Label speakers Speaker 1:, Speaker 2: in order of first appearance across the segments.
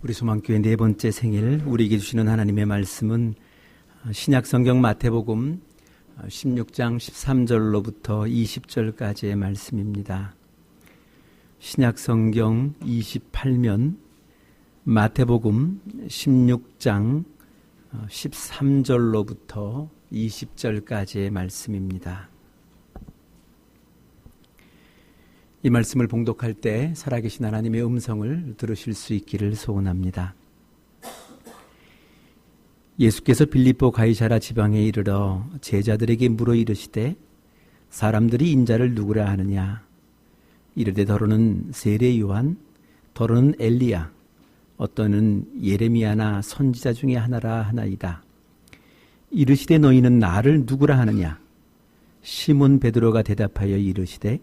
Speaker 1: 우리 소망교회 네 번째 생일, 우리에게 주시는 하나님의 말씀은 신약성경 마태복음 16장 13절로부터 20절까지의 말씀입니다. 신약성경 28면 마태복음 16장 13절로부터 20절까지의 말씀입니다. 이 말씀을 봉독할 때 살아계신 하나님의 음성을 들으실 수 있기를 소원합니다. 예수께서 빌립보 가이사랴 지방에 이르러 제자들에게 물어 이르시되 사람들이 인자를 누구라 하느냐? 이르되 더러는 세례 요한, 더러는 엘리야, 어떠는 예레미야나 선지자 중에 하나라 하나이다. 이르시되 너희는 나를 누구라 하느냐? 시몬 베드로가 대답하여 이르시되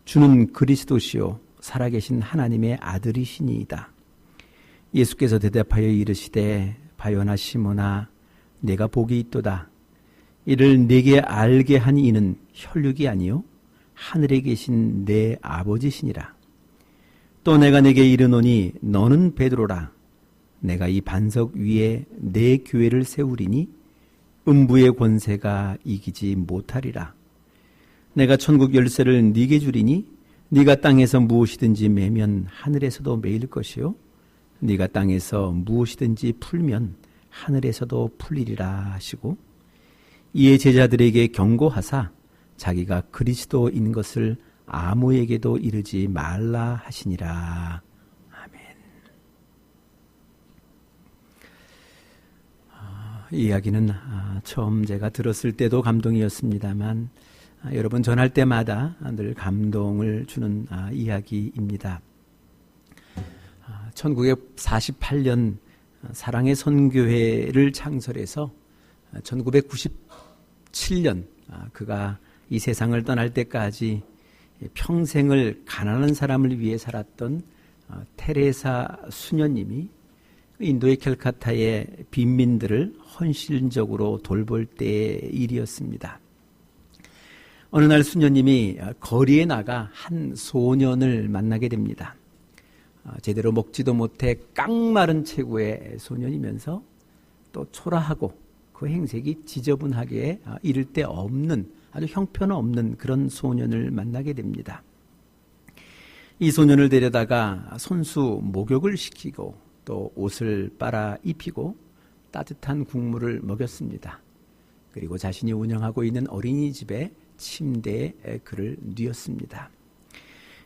Speaker 1: 주는 그리스도시요 살아계신 하나님의 아들이시니이다. 예수께서 대답하여 이르시되 바요나 시몬아, 내가 복이 있도다. 이를 네게 알게 한 이는 혈육이 아니요 하늘에 계신 내 아버지시니라. 또 내가 네게 이르노니 너는 베드로라. 내가 이 반석 위에 내 교회를 세우리니 음부의 권세가 이기지 못하리라. 내가 천국 열쇠를 네게 주리니 네가 땅에서 무엇이든지 매면 하늘에서도 매일 것이요 네가 땅에서 무엇이든지 풀면 하늘에서도 풀리리라 하시고, 이에 제자들에게 경고하사 자기가 그리스도인 것을 아무에게도 이르지 말라 하시니라. 아멘. 이 이야기는 처음 제가 들었을 때도 감동이었습니다만 여러분 전할 때마다 늘 감동을 주는 이야기입니다. 1948년 사랑의 선교회를 창설해서 1997년 그가 이 세상을 떠날 때까지 평생을 가난한 사람을 위해 살았던 테레사 수녀님이 인도의 캘카타의 빈민들을 헌신적으로 돌볼 때의 일이었습니다. 어느 날 수녀님이 거리에 나가 한 소년을 만나게 됩니다. 제대로 먹지도 못해 깡마른 체구의 소년이면서 또 초라하고 그 행색이 지저분하게 이를 데 없는, 아주 형편없는 그런 소년을 만나게 됩니다. 이 소년을 데려다가 손수 목욕을 시키고 또 옷을 빨아 입히고 따뜻한 국물을 먹였습니다. 그리고 자신이 운영하고 있는 어린이집에 침대에 그를 뉘었습니다.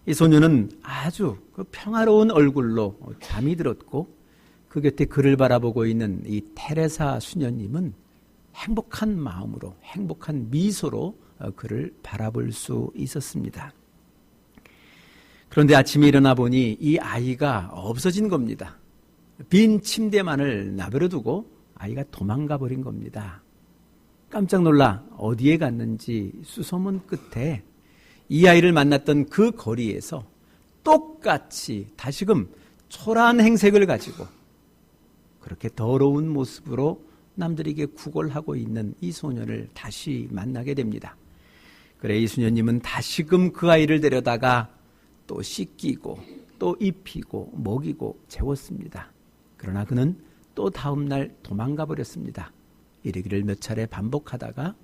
Speaker 1: 이 소녀는 아주 그 평화로운 얼굴로 잠이 들었고 그 곁에 그를 바라보고 있는 이 테레사 수녀님은 행복한 마음으로, 행복한 미소로 그를 바라볼 수 있었습니다. 그런데 아침에 일어나 보니 이 아이가 없어진 겁니다. 빈 침대만을 나버려두고 아이가 도망가 버린 겁니다. 깜짝 놀라 어디에 갔는지 수소문 끝에 이 아이를 만났던 그 거리에서 똑같이 다시금 초라한 행색을 가지고 그렇게 더러운 모습으로 남들에게 구걸하고 있는 이 소년을 다시 만나게 됩니다. 그래 이 수녀님은 다시금 그 아이를 데려다가 또 씻기고 또 입히고 먹이고 재웠습니다. 그러나 그는 또 다음날 도망가 버렸습니다. 이러기를 몇 차례 반복하다가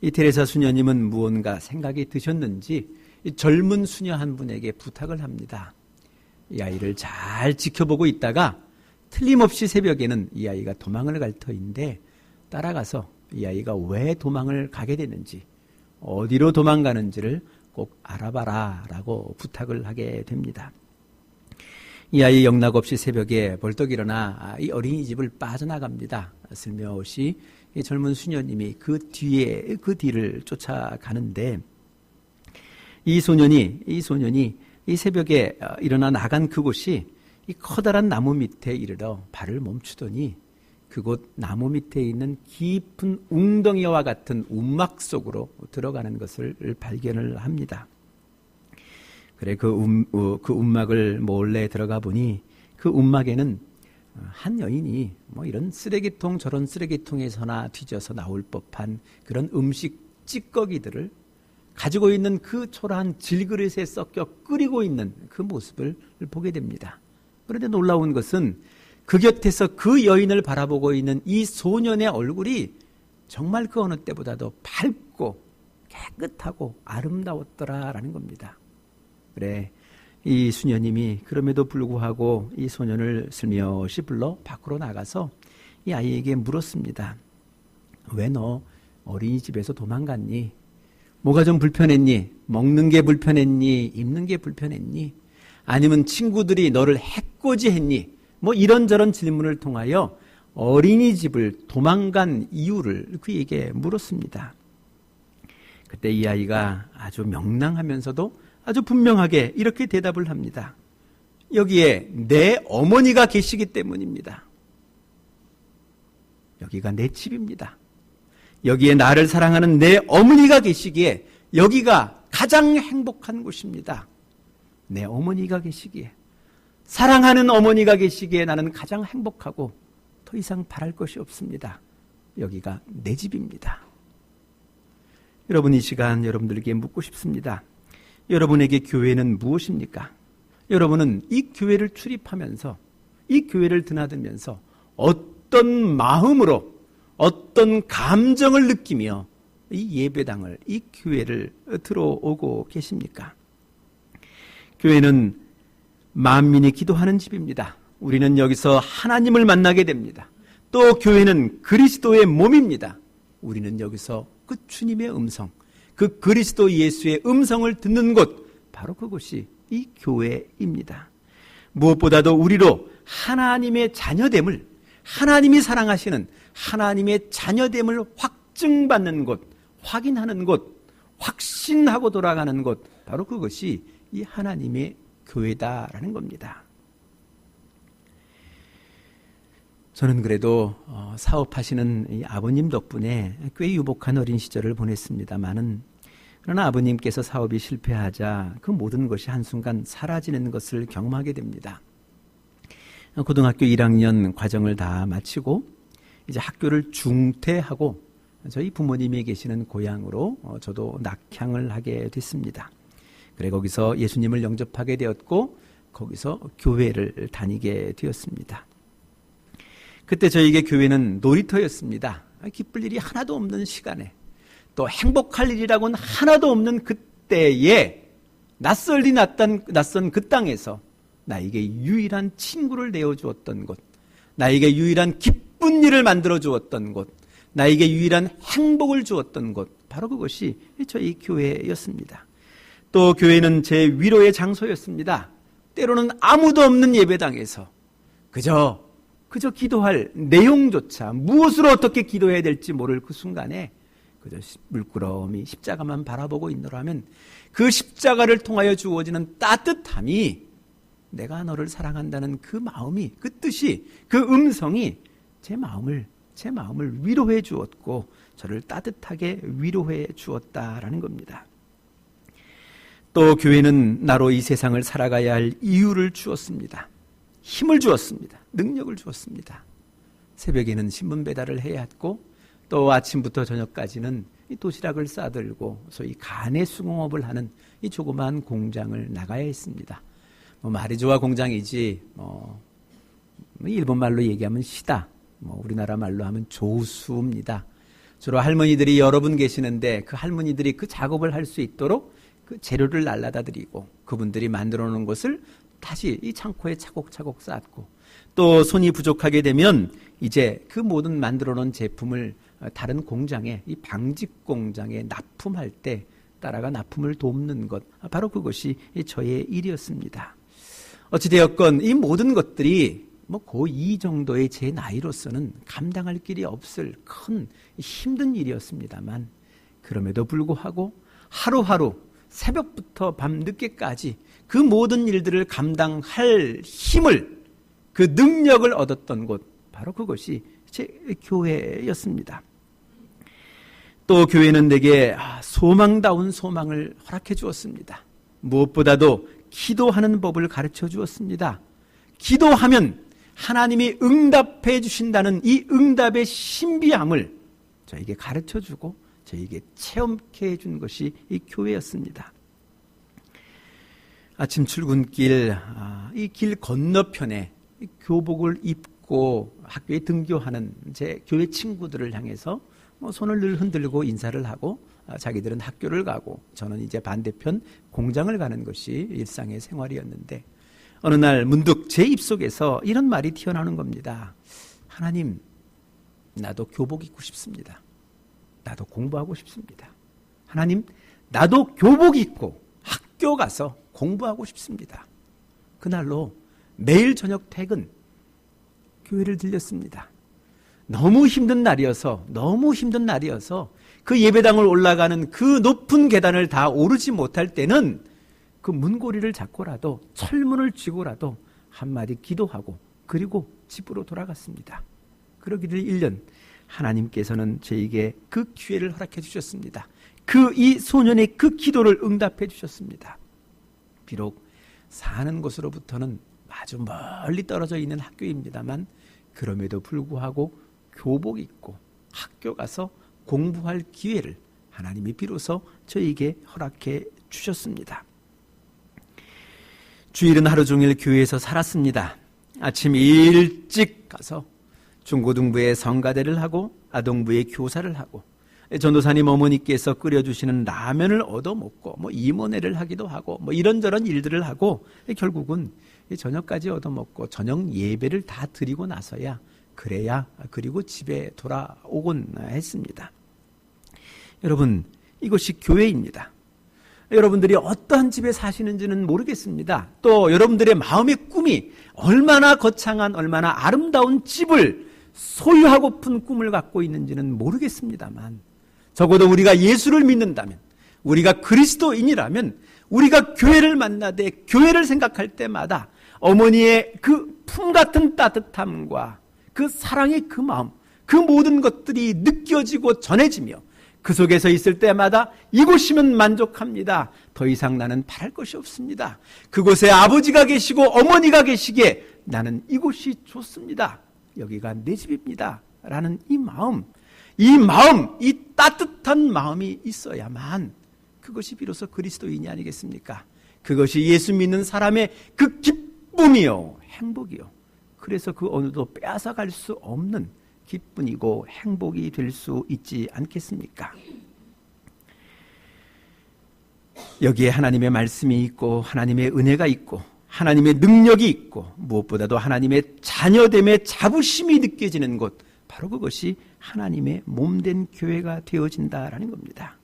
Speaker 1: 이 테레사 수녀님은 무언가 생각이 드셨는지 이 젊은 수녀 한 분에게 부탁을 합니다. 이 아이를 잘 지켜보고 있다가 틀림없이 새벽에는 이 아이가 도망을 갈 터인데 따라가서 이 아이가 왜 도망을 가게 되는지, 어디로 도망가는지를 꼭 알아봐라 라고 부탁을 하게 됩니다. 이 아이 영락없이 새벽에 벌떡 일어나 이 어린이집을 빠져나갑니다. 슬며시 이 젊은 수녀님이 그 뒤를 쫓아가는데 이 소년이 이 새벽에 일어나 나간 그곳이 이 커다란 나무 밑에 이르러 발을 멈추더니 그곳 나무 밑에 있는 깊은 웅덩이와 같은 움막 속으로 들어가는 것을 발견을 합니다. 그래 그 움막을 몰래 들어가 보니 그 움막에는 한 여인이 이런 쓰레기통 저런 쓰레기통에서나 뒤져서 나올 법한 그런 음식 찌꺼기들을 가지고 있는 그 초라한 질그릇에 섞여 끓이고 있는 그 모습을 보게 됩니다. 그런데 놀라운 것은 그 곁에서 그 여인을 바라보고 있는 이 소년의 얼굴이 정말 그 어느 때보다도 밝고 깨끗하고 아름다웠더라라는 겁니다. 그래, 이 수녀님이 그럼에도 불구하고 이 소년을 슬며시 불러 밖으로 나가서 이 아이에게 물었습니다. 왜 너 어린이집에서 도망갔니? 뭐가 좀 불편했니? 먹는 게 불편했니? 입는 게 불편했니? 아니면 친구들이 너를 해코지했니? 뭐 이런저런 질문을 통하여 어린이집을 도망간 이유를 그에게 물었습니다. 그때 이 아이가 아주 명랑하면서도 아주 분명하게 이렇게 대답을 합니다. 여기에 내 어머니가 계시기 때문입니다. 여기가 내 집입니다. 여기에 나를 사랑하는 내 어머니가 계시기에 여기가 가장 행복한 곳입니다. 내 어머니가 계시기에, 사랑하는 어머니가 계시기에 나는 가장 행복하고 더 이상 바랄 것이 없습니다. 여기가 내 집입니다. 여러분, 이 시간 여러분들에게 묻고 싶습니다. 여러분에게 교회는 무엇입니까? 여러분은 이 교회를 출입하면서, 이 교회를 드나들면서 어떤 마음으로, 어떤 감정을 느끼며 이 예배당을, 이 교회를 들어오고 계십니까? 교회는 만민이 기도하는 집입니다. 우리는 여기서 하나님을 만나게 됩니다. 또 교회는 그리스도의 몸입니다. 우리는 여기서 그 주님의 음성, 그 그리스도 예수의 음성을 듣는 곳, 바로 그곳이 이 교회입니다. 무엇보다도 우리로 하나님의 자녀됨을, 하나님이 사랑하시는 하나님의 자녀됨을 확증받는 곳, 확인하는 곳, 확신하고 돌아가는 곳, 바로 그것이 이 하나님의 교회다라는 겁니다. 저는 그래도 사업하시는 이 아버님 덕분에 꽤 유복한 어린 시절을 보냈습니다마는, 그러나 아버님께서 사업이 실패하자 그 모든 것이 한순간 사라지는 것을 경험하게 됩니다. 고등학교 1학년 과정을 다 마치고 이제 학교를 중퇴하고 저희 부모님이 계시는 고향으로 저도 낙향을 하게 됐습니다. 그래 거기서 예수님을 영접하게 되었고 거기서 교회를 다니게 되었습니다. 그때 저에게 교회는 놀이터였습니다. 기쁠 일이 하나도 없는 시간에, 또 행복할 일이라고는 하나도 없는 그때에 낯선 그 땅에서 나에게 유일한 친구를 내어주었던 곳, 나에게 유일한 기쁜 일을 만들어 주었던 곳, 나에게 유일한 행복을 주었던 곳, 바로 그것이 저희 교회였습니다. 또 교회는 제 위로의 장소였습니다. 때로는 아무도 없는 예배당에서 그저 기도할 내용조차, 무엇으로 어떻게 기도해야 될지 모를 그 순간에 그저 물끄러미 십자가만 바라보고 있노라면 그 십자가를 통하여 주어지는 따뜻함이, 내가 너를 사랑한다는 그 마음이, 그 뜻이, 그 음성이 제 마음을 위로해 주었고 저를 따뜻하게 위로해 주었다라는 겁니다. 또 교회는 나로 이 세상을 살아가야 할 이유를 주었습니다. 힘을 주었습니다. 능력을 주었습니다. 새벽에는 신문 배달을 해야 했고, 또 아침부터 저녁까지는 이 도시락을 싸들고 소위 간의 수공업을 하는 이 조그마한 공장을 나가야 했습니다. 말이 좋아 공장이지, 일본 말로 얘기하면 시다, 우리나라 말로 하면 조수입니다. 주로 할머니들이 여러 분 계시는데 그 할머니들이 그 작업을 할 수 있도록 그 재료를 날라다 드리고 그분들이 만들어 놓은 것을 다시 이 창고에 차곡차곡 쌓고, 또 손이 부족하게 되면 이제 그 모든 만들어 놓은 제품을 다른 공장에, 이 방직 공장에 납품할 때 따라가 납품을 돕는 것, 바로 그것이 저의 일이었습니다. 어찌되었건 이 모든 것들이 고2 정도의 제 나이로서는 감당할 길이 없을 큰 힘든 일이었습니다만, 그럼에도 불구하고 하루하루 새벽부터 밤늦게까지 그 모든 일들을 감당할 힘을, 그 능력을 얻었던 곳, 바로 그것이 제 교회였습니다. 또 교회는 내게 소망다운 소망을 허락해 주었습니다. 무엇보다도 기도하는 법을 가르쳐 주었습니다. 기도하면 하나님이 응답해 주신다는 이 응답의 신비함을 저에게 가르쳐 주고 저에게 체험케 해준 것이 이 교회였습니다. 아침 출근길, 이 길 건너편에 교복을 입고 믿고 학교에 등교하는 제 교회 친구들을 향해서 손을 늘 흔들고 인사를 하고 자기들은 학교를 가고 저는 이제 반대편 공장을 가는 것이 일상의 생활이었는데 어느 날 문득 제 입속에서 이런 말이 튀어나오는 겁니다. 하나님, 나도 교복 입고 싶습니다. 나도 공부하고 싶습니다. 하나님, 나도 교복 입고 학교 가서 공부하고 싶습니다. 그날로 매일 저녁 퇴근 교회를 들렸습니다. 너무 힘든 날이어서 그 예배당을 올라가는 그 높은 계단을 다 오르지 못할 때는 그 문고리를 잡고라도 철문을 쥐고라도 한마디 기도하고 그리고 집으로 돌아갔습니다. 그러기를 1년 하나님께서는 저에게 그 기회를 허락해 주셨습니다. 이 소년의 그 기도를 응답해 주셨습니다. 비록 사는 곳으로부터는 아주 멀리 떨어져 있는 학교입니다만 그럼에도 불구하고 교복 입고 학교 가서 공부할 기회를 하나님이 비로소 저에게 허락해 주셨습니다. 주일은 하루 종일 교회에서 살았습니다. 아침 일찍 가서 중고등부에 성가대를 하고 아동부에 교사를 하고 전도사님 어머니께서 끓여주시는 라면을 얻어먹고 이모네를 하기도 하고 이런저런 일들을 하고 결국은 저녁까지 얻어먹고 저녁 예배를 다 드리고 나서야 그래야 그리고 집에 돌아오곤 했습니다. 여러분, 이것이 교회입니다. 여러분들이 어떠한 집에 사시는지는 모르겠습니다. 또 여러분들의 마음의 꿈이 얼마나 거창한 얼마나 아름다운 집을 소유하고픈 꿈을 갖고 있는지는 모르겠습니다만 적어도 우리가 예수를 믿는다면 우리가 그리스도인이라면 우리가 교회를 만나되 교회를 생각할 때마다 어머니의 그 품 같은 따뜻함과 그 사랑의 그 마음 그 모든 것들이 느껴지고 전해지며 그 속에서 있을 때마다 이곳이면 만족합니다. 더 이상 나는 바랄 것이 없습니다. 그곳에 아버지가 계시고 어머니가 계시기에 나는 이곳이 좋습니다. 여기가 내 집입니다. 라는 이 마음, 이 따뜻한 마음이 있어야만 그것이 비로소 그리스도인이 아니겠습니까? 그것이 예수 믿는 사람의 그 기쁨이요, 행복이요. 그래서 그 어느도 빼앗아갈 수 없는 기쁨이고 행복이 될 수 있지 않겠습니까? 여기에 하나님의 말씀이 있고 하나님의 은혜가 있고 하나님의 능력이 있고 무엇보다도 하나님의 자녀됨의 자부심이 느껴지는 곳, 바로 그것이 하나님의 몸된 교회가 되어진다라는 겁니다.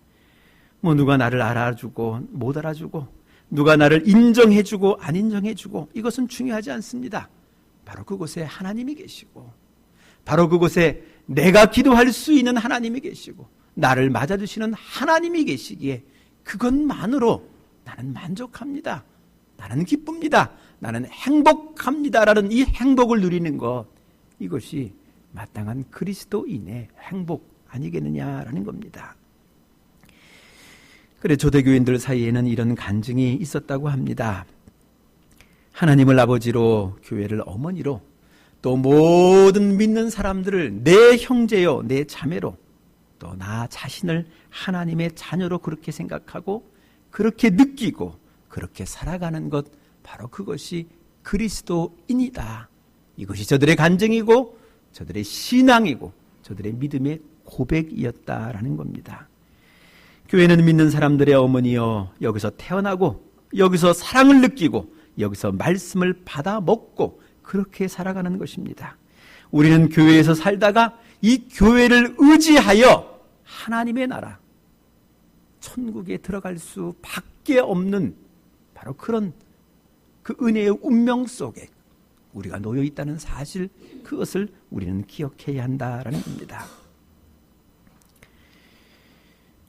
Speaker 1: 누가 나를 알아주고 못 알아주고 누가 나를 인정해주고 안 인정해주고 이것은 중요하지 않습니다. 바로 그곳에 하나님이 계시고 바로 그곳에 내가 기도할 수 있는 하나님이 계시고 나를 맞아주시는 하나님이 계시기에 그것만으로 나는 만족합니다. 나는 기쁩니다. 나는 행복합니다라는 이 행복을 누리는 것, 이것이 마땅한 그리스도인의 행복 아니겠느냐라는 겁니다. 그래 초대교인들 사이에는 이런 간증이 있었다고 합니다. 하나님을 아버지로 교회를 어머니로 또 모든 믿는 사람들을 내 형제요 내 자매로 또 나 자신을 하나님의 자녀로 그렇게 생각하고 그렇게 느끼고 그렇게 살아가는 것, 바로 그것이 그리스도인이다. 이것이 저들의 간증이고 저들의 신앙이고 저들의 믿음의 고백이었다라는 겁니다. 교회는 믿는 사람들의 어머니여, 여기서 태어나고 여기서 사랑을 느끼고 여기서 말씀을 받아 먹고 그렇게 살아가는 것입니다. 우리는 교회에서 살다가 이 교회를 의지하여 하나님의 나라, 천국에 들어갈 수밖에 없는 바로 그런 그 은혜의 운명 속에 우리가 놓여 있다는 사실, 그것을 우리는 기억해야 한다라는 겁니다.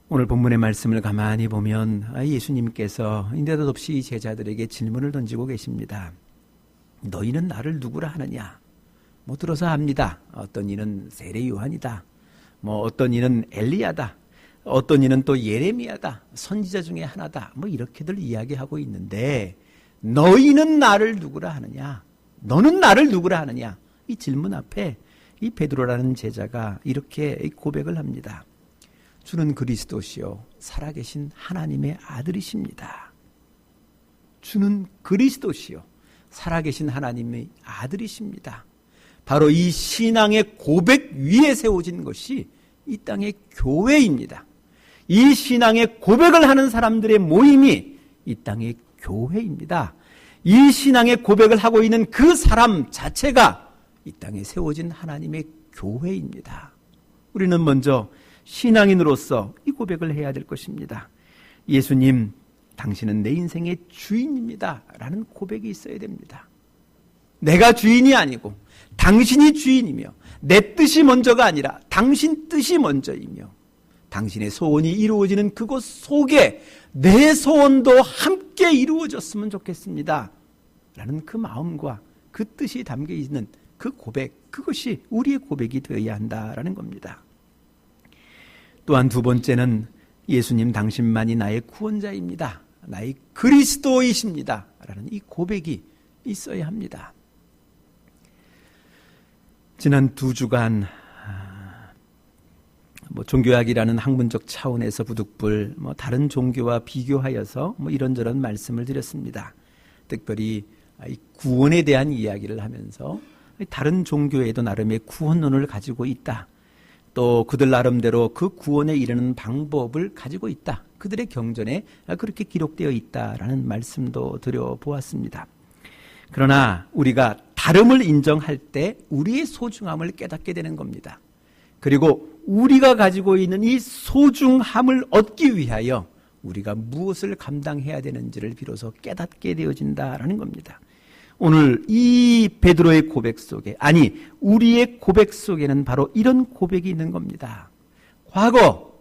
Speaker 1: 오늘 본문의 말씀을 가만히 보면 예수님께서 인데도 없이 제자들에게 질문을 던지고 계십니다. 너희는 나를 누구라 하느냐? 들어서 압니다. 어떤 이는 세례 요한이다. 어떤 이는 엘리야다. 어떤 이는 또 예레미야다. 선지자 중에 하나다. 이렇게들 이야기하고 있는데 너희는 나를 누구라 하느냐? 너는 나를 누구라 하느냐? 이 질문 앞에 이 베드로라는 제자가 이렇게 고백을 합니다. 주는 그리스도시요 살아계신 하나님의 아들이십니다. 주는 그리스도시요 살아계신 하나님의 아들이십니다. 바로 이 신앙의 고백 위에 세워진 것이 이 땅의 교회입니다. 이 신앙의 고백을 하는 사람들의 모임이 이 땅의 교회입니다. 이 신앙의 고백을 하고 있는 그 사람 자체가 이 땅에 세워진 하나님의 교회입니다. 우리는 먼저 신앙인으로서 이 고백을 해야 될 것입니다. 예수님, 당신은 내 인생의 주인입니다 라는 고백이 있어야 됩니다. 내가 주인이 아니고 당신이 주인이며 내 뜻이 먼저가 아니라 당신 뜻이 먼저이며 당신의 소원이 이루어지는 그곳 속에 내 소원도 함께 이루어졌으면 좋겠습니다 라는 그 마음과 그 뜻이 담겨 있는 그 고백, 그것이 우리의 고백이 되어야 한다라는 겁니다. 또한 두 번째는 예수님 당신만이 나의 구원자입니다, 나의 그리스도이십니다 라는 이 고백이 있어야 합니다. 지난 2주간 종교학이라는 학문적 차원에서 부득불 다른 종교와 비교하여서 이런저런 말씀을 드렸습니다. 특별히 이 구원에 대한 이야기를 하면서 다른 종교에도 나름의 구원론을 가지고 있다. 또 그들 나름대로 그 구원에 이르는 방법을 가지고 있다. 그들의 경전에 그렇게 기록되어 있다라는 말씀도 드려보았습니다. 그러나 우리가 다름을 인정할 때 우리의 소중함을 깨닫게 되는 겁니다. 그리고 우리가 가지고 있는 이 소중함을 얻기 위하여 우리가 무엇을 감당해야 되는지를 비로소 깨닫게 되어진다라는 겁니다. 오늘 이 베드로의 고백 속에, 아니 우리의 고백 속에는 바로 이런 고백이 있는 겁니다. 과거,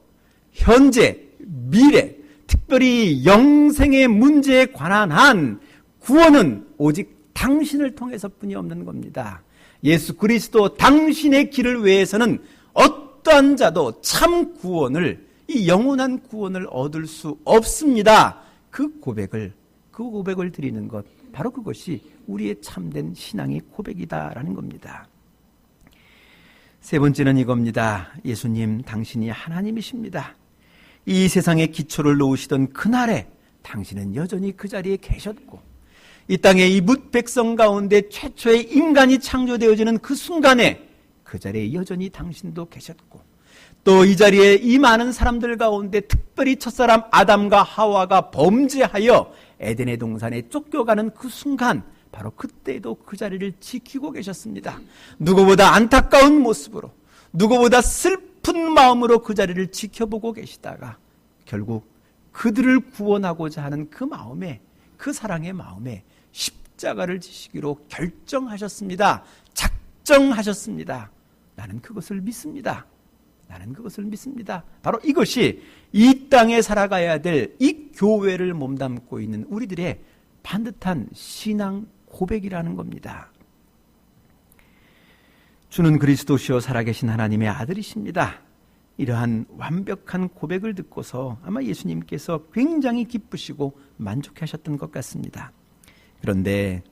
Speaker 1: 현재, 미래, 특별히 영생의 문제에 관한 한 구원은 오직 당신을 통해서뿐이 없는 겁니다. 예수 그리스도 당신의 길을 위해서는 어떠한 자도 참 구원을, 이 영원한 구원을 얻을 수 없습니다. 그 고백을 드리는 것, 바로 그것이 우리의 참된 신앙의 고백이다라는 겁니다. 세 번째는 이겁니다. 예수님, 당신이 하나님이십니다. 이 세상의 기초를 놓으시던 그날에 당신은 여전히 그 자리에 계셨고, 이 땅의 이 뭇백성 가운데 최초의 인간이 창조되어지는 그 순간에 그 자리에 여전히 당신도 계셨고, 또 이 자리에 이 많은 사람들 가운데 특별히 첫사람 아담과 하와가 범죄하여 에덴의 동산에 쫓겨가는 그 순간, 바로 그때도 그 자리를 지키고 계셨습니다. 누구보다 안타까운 모습으로, 누구보다 슬픈 마음으로 그 자리를 지켜보고 계시다가 결국 그들을 구원하고자 하는 그 마음에, 그 사랑의 마음에 십자가를 지시기로 결정하셨습니다. 작정하셨습니다. 나는 그것을 믿습니다. 나는 그것을 믿습니다. 바로 이것이 이 땅에 살아가야 될 이 교회를 몸담고 있는 우리들의 반듯한 신앙 고백이라는 겁니다. 주는 그리스도시요 살아계신 하나님의 아들이십니다. 이러한 완벽한 고백을 듣고서 아마 예수님께서 굉장히 기쁘시고 만족하셨던 것 같습니다. 그런데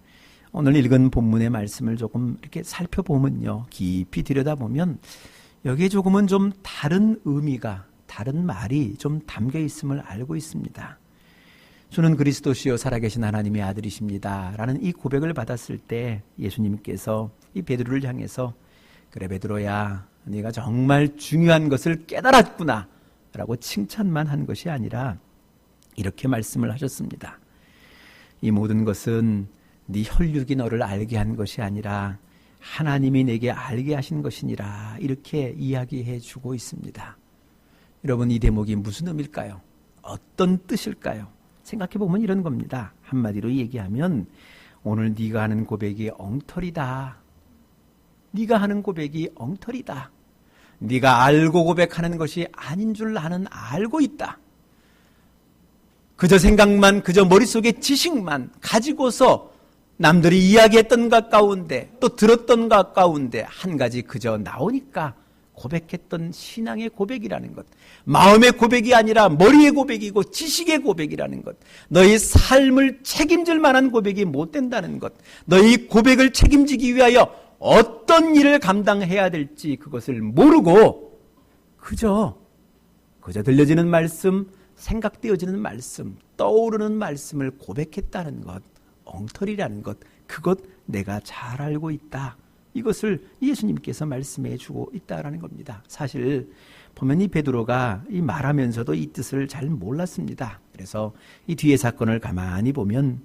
Speaker 1: 오늘 읽은 본문의 말씀을 조금 이렇게 살펴보면요, 깊이 들여다보면 여기에 조금은 좀 다른 의미가, 다른 말이 좀 담겨 있음을 알고 있습니다. 주는 그리스도시요 살아계신 하나님의 아들이십니다 라는 이 고백을 받았을 때 예수님께서 이 베드로를 향해서, 그래 베드로야, 네가 정말 중요한 것을 깨달았구나 라고 칭찬만 한 것이 아니라 이렇게 말씀을 하셨습니다. 이 모든 것은 네 혈육이 너를 알게 한 것이 아니라 하나님이 내게 알게 하신 것이니라, 이렇게 이야기해 주고 있습니다. 여러분, 이 대목이 무슨 의미일까요? 어떤 뜻일까요? 생각해 보면 이런 겁니다. 한마디로 얘기하면 오늘 네가 하는 고백이 엉터리다. 네가 하는 고백이 엉터리다. 네가 알고 고백하는 것이 아닌 줄 나는 알고 있다. 그저 생각만, 그저 머릿속에 지식만 가지고서 남들이 이야기했던 것 가운데, 또 들었던 것 가운데 한 가지 그저 나오니까 고백했던 신앙의 고백이라는 것, 마음의 고백이 아니라 머리의 고백이고 지식의 고백이라는 것, 너희 삶을 책임질 만한 고백이 못 된다는 것, 너희 고백을 책임지기 위하여 어떤 일을 감당해야 될지 그것을 모르고 그저 들려지는 말씀, 생각되어지는 말씀, 떠오르는 말씀을 고백했다는 것, 엉터리라는 것, 그것 내가 잘 알고 있다 이것을 예수님께서 말씀해 주고 있다라는 겁니다. 사실 보면 이 베드로가 이 말하면서도 이 뜻을 잘 몰랐습니다. 그래서 이 뒤에 사건을 가만히 보면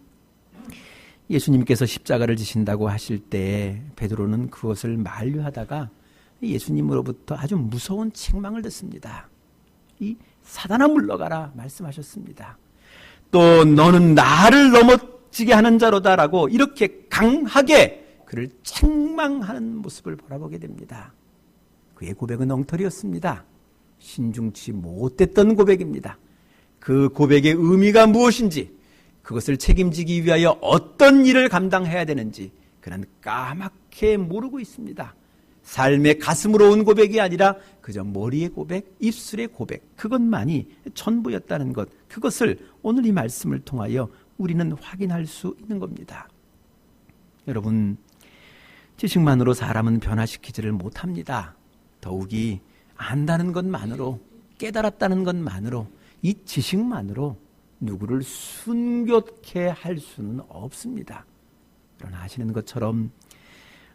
Speaker 1: 예수님께서 십자가를 지신다고 하실 때 베드로는 그것을 만류하다가 예수님으로부터 아주 무서운 책망을 듣습니다. 이 사단아 물러가라 말씀하셨습니다. 또 너는 나를 넘어지게 하는 자로다라고 이렇게 강하게 그를 책망하는 모습을 바라보게 됩니다. 그의 고백은 엉터리였습니다. 신중치 못했던 고백입니다. 그 고백의 의미가 무엇인지, 그것을 책임지기 위하여 어떤 일을 감당해야 되는지 그는 까맣게 모르고 있습니다. 삶의 가슴으로 온 고백이 아니라 그저 머리의 고백, 입술의 고백, 그것만이 전부였다는 것, 그것을 오늘 이 말씀을 통하여 우리는 확인할 수 있는 겁니다. 여러분, 지식만으로 사람은 변화시키지를 못합니다. 더욱이 안다는 것만으로, 깨달았다는 것만으로, 이 지식만으로 누구를 순교케 할 수는 없습니다. 그러나 아시는 것처럼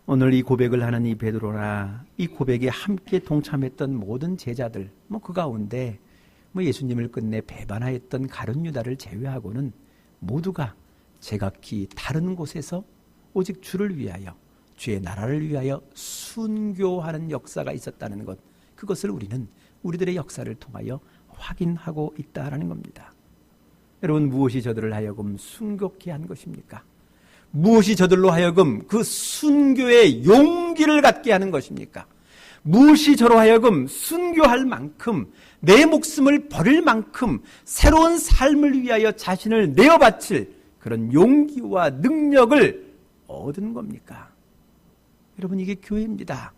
Speaker 1: 오늘 이 고백을 하는 이 베드로나 이 고백에 함께 동참했던 모든 제자들, 그 가운데 예수님을 끝내 배반하였던 가룟 유다를 제외하고는 모두가 제각기 다른 곳에서 오직 주를 위하여, 주의 나라를 위하여 순교하는 역사가 있었다는 것, 그것을 우리는 우리들의 역사를 통하여 확인하고 있다라는 겁니다. 여러분, 무엇이 저들을 하여금 순교케 한 것입니까? 무엇이 저들로 하여금 그 순교의 용기를 갖게 하는 것입니까? 무엇이 저로 하여금 순교할 만큼, 내 목숨을 버릴 만큼 새로운 삶을 위하여 자신을 내어 바칠 그런 용기와 능력을 얻은 겁니까? 여러분, 이게 교회입니다.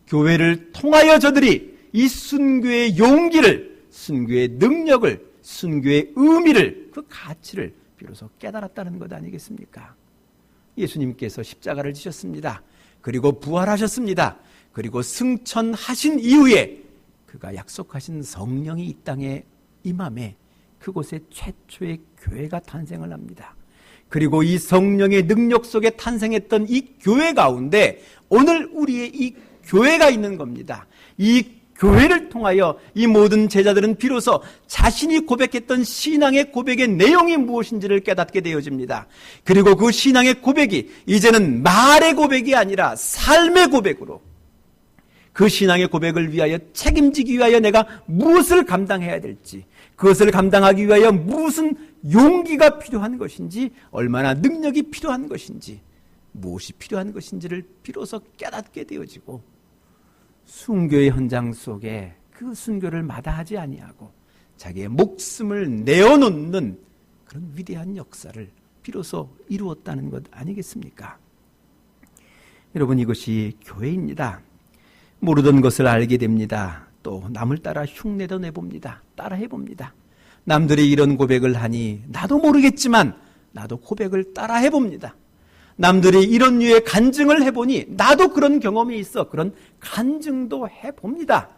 Speaker 1: 교회를 통하여 저들이 이 순교의 용기를, 순교의 능력을, 순교의 의미를, 그 가치를 비로소 깨달았다는 것 아니겠습니까? 예수님께서 십자가를 지셨습니다. 그리고 부활하셨습니다. 그리고 승천하신 이후에 그가 약속하신 성령이 이 땅에 임함에 그곳에 최초의 교회가 탄생을 합니다. 그리고 이 성령의 능력 속에 탄생했던 이 교회 가운데 오늘 우리의 이 교회가 있는 겁니다. 이 교회를 통하여 이 모든 제자들은 비로소 자신이 고백했던 신앙의 고백의 내용이 무엇인지를 깨닫게 되어집니다. 그리고 그 신앙의 고백이 이제는 말의 고백이 아니라 삶의 고백으로, 그 신앙의 고백을 위하여 책임지기 위하여 내가 무엇을 감당해야 될지, 그것을 감당하기 위하여 무슨 용기가 필요한 것인지, 얼마나 능력이 필요한 것인지, 무엇이 필요한 것인지를 비로소 깨닫게 되어지고, 순교의 현장 속에 그 순교를 마다하지 아니하고 자기의 목숨을 내어놓는 그런 위대한 역사를 비로소 이루었다는 것 아니겠습니까? 여러분, 이것이 교회입니다. 모르던 것을 알게 됩니다. 또 남을 따라 흉내도 내봅니다. 따라해봅니다. 남들이 이런 고백을 하니 나도 모르겠지만 나도 고백을 따라해봅니다. 남들이 이런 류의 간증을 해보니 나도 그런 경험이 있어 그런 간증도 해봅니다.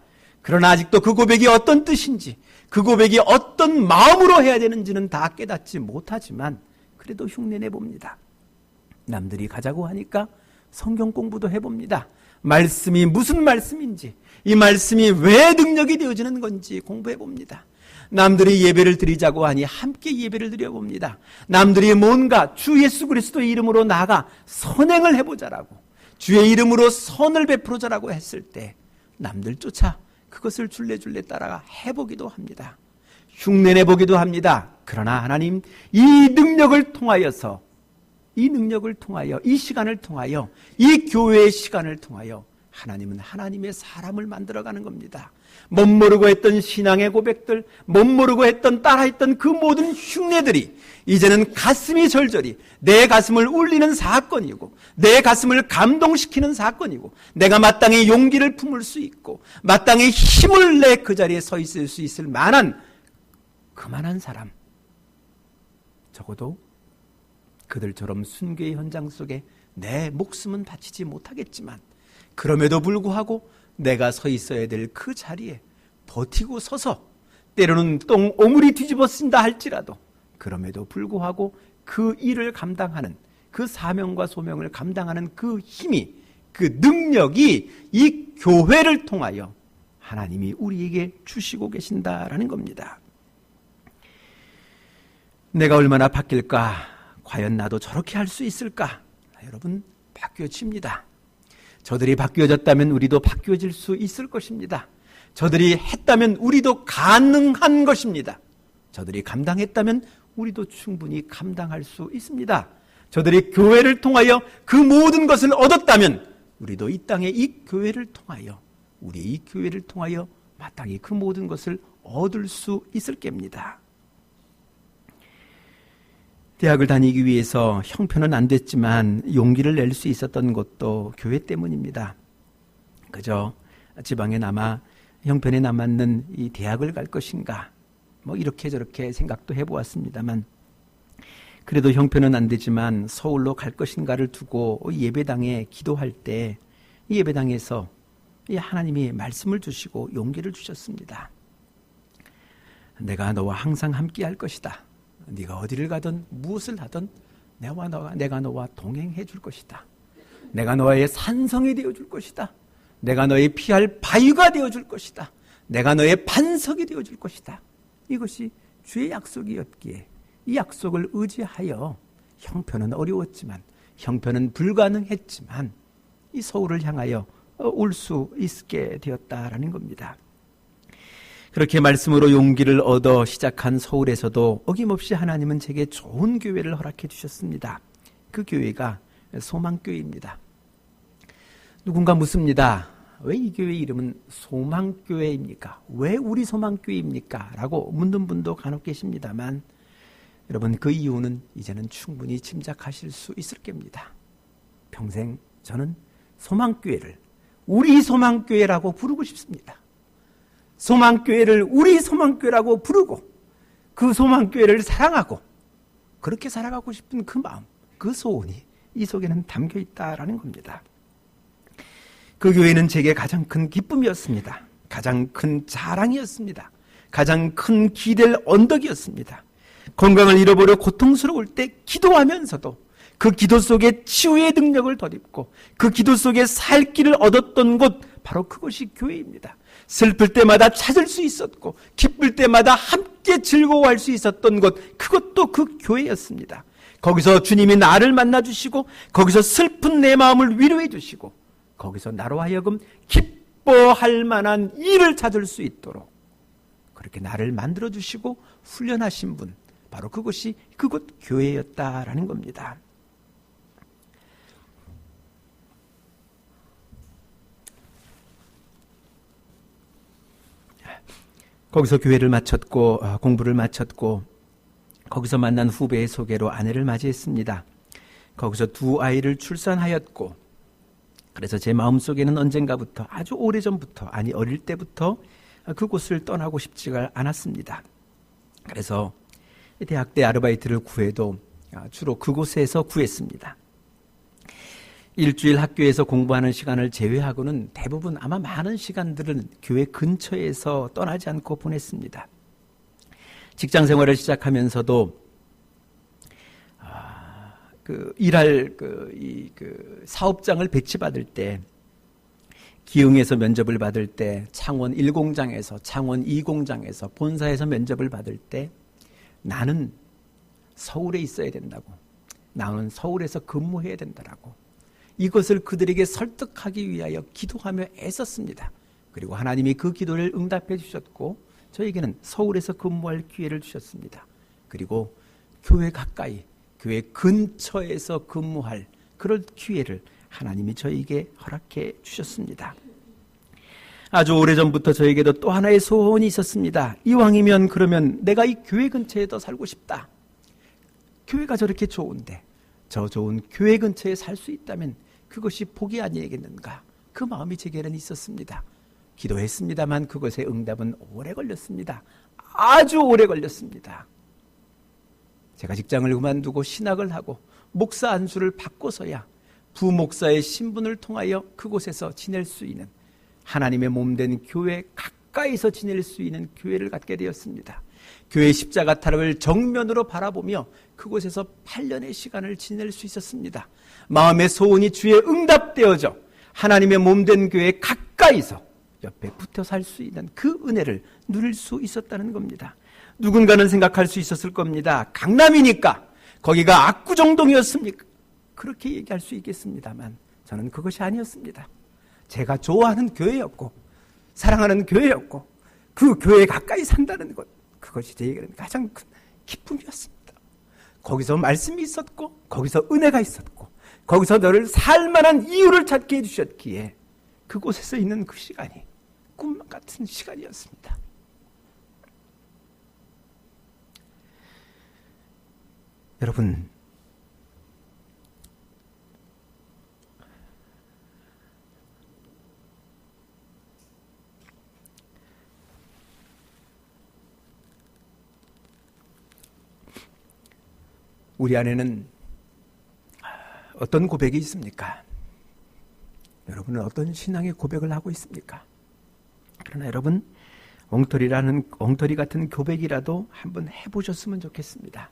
Speaker 1: 그러나 아직도 그 고백이 어떤 뜻인지, 그 고백이 어떤 마음으로 해야 되는지는 다 깨닫지 못하지만 그래도 흉내내봅니다. 남들이 가자고 하니까 성경 공부도 해봅니다. 말씀이 무슨 말씀인지, 이 말씀이 왜 능력이 되어지는 건지 공부해봅니다. 남들이 예배를 드리자고 하니 함께 예배를 드려봅니다. 남들이 뭔가 주 예수 그리스도의 이름으로 나아가 선행을 해보자라고, 주의 이름으로 선을 베풀어자라고 했을 때 남들 쫓아 그것을 줄레줄레 따라가 해보기도 합니다. 흉내내보기도 합니다. 그러나 하나님, 이 능력을 통하여서, 이 능력을 통하여, 이 시간을 통하여, 이 교회의 시간을 통하여 하나님은 하나님의 사람을 만들어가는 겁니다. 못 모르고 했던 신앙의 고백들, 못 모르고 했던 따라했던 그 모든 흉내들이 이제는 가슴이 절절히 내 가슴을 울리는 사건이고, 내 가슴을 감동시키는 사건이고, 내가 마땅히 용기를 품을 수 있고 마땅히 힘을 내 그 자리에 서 있을 수 있을 만한 그만한 사람, 적어도 그들처럼 순교의 현장 속에 내 목숨은 바치지 못하겠지만 그럼에도 불구하고 내가 서 있어야 될 그 자리에 버티고 서서, 때로는 똥 오물이 뒤집어 쓴다 할지라도 그럼에도 불구하고 그 일을 감당하는, 그 사명과 소명을 감당하는 그 힘이 그 능력이 이 교회를 통하여 하나님이 우리에게 주시고 계신다라는 겁니다. 내가 얼마나 바뀔까? 과연 나도 저렇게 할 수 있을까? 여러분, 바뀌어집니다. 저들이 바뀌어졌다면 우리도 바뀌어질 수 있을 것입니다. 저들이 했다면 우리도 가능한 것입니다. 저들이 감당했다면 우리도 충분히 감당할 수 있습니다. 저들이 교회를 통하여 그 모든 것을 얻었다면 우리도 이 땅에 이 교회를 통하여, 우리 이 교회를 통하여 마땅히 그 모든 것을 얻을 수 있을 겁니다. 대학을 다니기 위해서 형편은 안 됐지만 용기를 낼 수 있었던 것도 교회 때문입니다. 그저 지방에 남아 형편에 남았는 이 대학을 갈 것인가, 뭐 이렇게 저렇게 생각도 해보았습니다만, 그래도 형편은 안 되지만 서울로 갈 것인가를 두고 예배당에 기도할 때 예배당에서 하나님이 말씀을 주시고 용기를 주셨습니다. 내가 너와 항상 함께 할 것이다. 네가 어디를 가든 무엇을 하든 내가 너와 동행해 줄 것이다. 내가 너의 산성이 되어 줄 것이다. 내가 너의 피할 바위가 되어 줄 것이다. 내가 너의 반석이 되어 줄 것이다. 이것이 주의 약속이었기에 이 약속을 의지하여 형편은 어려웠지만, 형편은 불가능했지만 이 서울을 향하여 올 수 있게 되었다라는 겁니다. 그렇게 말씀으로 용기를 얻어 시작한 서울에서도 어김없이 하나님은 제게 좋은 교회를 허락해 주셨습니다. 그 교회가 소망교회입니다. 누군가 묻습니다. 왜 이 교회 이름은 소망교회입니까? 왜 우리 소망교회입니까? 라고 묻는 분도 간혹 계십니다만, 여러분, 그 이유는 이제는 충분히 짐작하실 수 있을 겁니다. 평생 저는 소망교회를 우리 소망교회라고 부르고 싶습니다. 소망교회를 우리 소망교회라고 부르고 그 소망교회를 사랑하고 그렇게 살아가고 싶은 그 마음, 그 소원이 이 속에는 담겨 있다라는 겁니다. 그 교회는 제게 가장 큰 기쁨이었습니다. 가장 큰 자랑이었습니다. 가장 큰 기댈 언덕이었습니다. 건강을 잃어버려 고통스러울 때 기도하면서도 그 기도 속에 치유의 능력을 덧입고 그 기도 속에 살 길을 얻었던 곳, 바로 그것이 교회입니다. 슬플 때마다 찾을 수 있었고 기쁠 때마다 함께 즐거워할 수 있었던 곳, 그것도 그 교회였습니다. 거기서 주님이 나를 만나주시고 거기서 슬픈 내 마음을 위로해 주시고 거기서 나로 하여금 기뻐할 만한 일을 찾을 수 있도록 그렇게 나를 만들어주시고 훈련하신 분, 바로 그것이 그곳 교회였다라는 겁니다. 거기서 교회를 마쳤고 공부를 마쳤고 거기서 만난 후배의 소개로 아내를 맞이했습니다. 거기서 두 아이를 출산하였고, 그래서 제 마음속에는 언젠가부터, 아주 오래전부터, 아니 어릴 때부터 그곳을 떠나고 싶지가 않았습니다. 그래서 대학 때 아르바이트를 구해도 주로 그곳에서 구했습니다. 일주일 학교에서 공부하는 시간을 제외하고는 대부분 아마 많은 시간들은 교회 근처에서 떠나지 않고 보냈습니다. 직장 생활을 시작하면서도 일할 사업장을 배치받을 때, 기흥에서 면접을 받을 때, 창원 1공장에서, 창원 2공장에서, 본사에서 면접을 받을 때 나는 서울에 있어야 된다고, 나는 서울에서 근무해야 된다라고, 이것을 그들에게 설득하기 위하여 기도하며 애썼습니다. 그리고 하나님이 그 기도를 응답해 주셨고 저에게는 서울에서 근무할 기회를 주셨습니다. 그리고 교회 가까이, 교회 근처에서 근무할 그런 기회를 하나님이 저에게 허락해 주셨습니다. 아주 오래전부터 저에게도 또 하나의 소원이 있었습니다. 이왕이면 그러면 내가 이 교회 근처에 더 살고 싶다. 교회가 저렇게 좋은데 저 좋은 교회 근처에 살 수 있다면 그것이 복이 아니겠는가, 그 마음이 제게는 있었습니다. 기도했습니다만 그것의 응답은 오래 걸렸습니다. 아주 오래 걸렸습니다. 제가 직장을 그만두고 신학을 하고 목사 안수를 받고서야 부목사의 신분을 통하여 그곳에서 지낼 수 있는, 하나님의 몸된 교회 가까이서 지낼 수 있는 교회를 갖게 되었습니다. 교회 십자가탑을 정면으로 바라보며 그곳에서 8년의 시간을 지낼 수 있었습니다. 마음의 소원이 주의 응답되어져 하나님의 몸된 교회 가까이서 옆에 붙어 살 수 있는 그 은혜를 누릴 수 있었다는 겁니다. 누군가는 생각할 수 있었을 겁니다. 강남이니까 거기가 압구정동이었습니까? 그렇게 얘기할 수 있겠습니다만 저는 그것이 아니었습니다. 제가 좋아하는 교회였고 사랑하는 교회였고 그 교회에 가까이 산다는 것, 그것이 저에게는 가장 큰 기쁨이었습니다. 거기서 말씀이 있었고 거기서 은혜가 있었고 거기서 너를 살만한 이유를 찾게 해주셨기에 그곳에서 있는 그 시간이 꿈 같은 시간이었습니다. 여러분, 우리 안에는 어떤 고백이 있습니까? 여러분은 어떤 신앙의 고백을 하고 있습니까? 그러나 여러분, 엉터리 같은 고백이라도 한번 해보셨으면 좋겠습니다.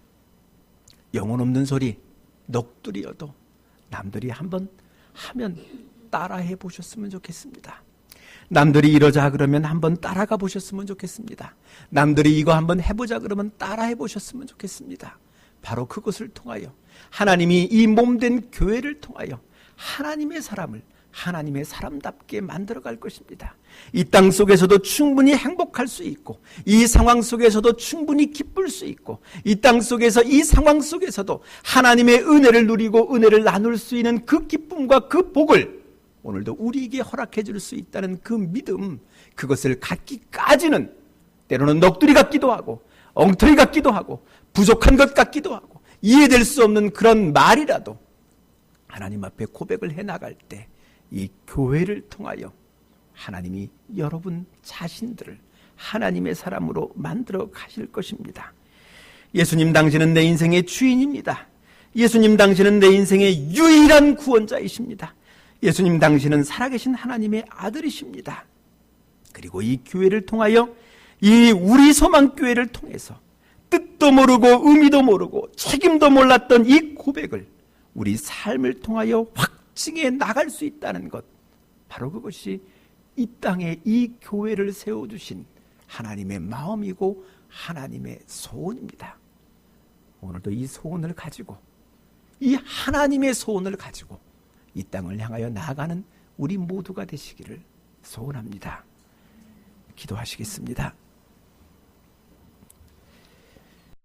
Speaker 1: 영혼 없는 소리, 넋두리여도 남들이 한번 하면 따라해 보셨으면 좋겠습니다. 남들이 이러자 그러면 한번 따라가 보셨으면 좋겠습니다. 남들이 이거 한번 해보자 그러면 따라해 보셨으면 좋겠습니다. 바로 그것을 통하여 하나님이 이 몸된 교회를 통하여 하나님의 사람을 하나님의 사람답게 만들어갈 것입니다. 이 땅 속에서도 충분히 행복할 수 있고 이 상황 속에서도 충분히 기쁠 수 있고 이 땅 속에서 이 상황 속에서도 하나님의 은혜를 누리고 은혜를 나눌 수 있는 그 기쁨과 그 복을 오늘도 우리에게 허락해 줄 수 있다는 그 믿음, 그것을 갖기까지는 때로는 넋두리 같기도 하고 엉터리 같기도 하고 부족한 것 같기도 하고 이해될 수 없는 그런 말이라도 하나님 앞에 고백을 해나갈 때 이 교회를 통하여 하나님이 여러분 자신들을 하나님의 사람으로 만들어 가실 것입니다. 예수님 당신은 내 인생의 주인입니다. 예수님 당신은 내 인생의 유일한 구원자이십니다. 예수님 당신은 살아계신 하나님의 아들이십니다. 그리고 이 교회를 통하여 이 우리 소망교회를 통해서 뜻도 모르고 의미도 모르고 책임도 몰랐던 이 고백을 우리 삶을 통하여 확증해 나갈 수 있다는 것, 바로 그것이 이 땅에 이 교회를 세워주신 하나님의 마음이고 하나님의 소원입니다. 오늘도 이 소원을 가지고 이 하나님의 소원을 가지고 이 땅을 향하여 나아가는 우리 모두가 되시기를 소원합니다. 기도하시겠습니다.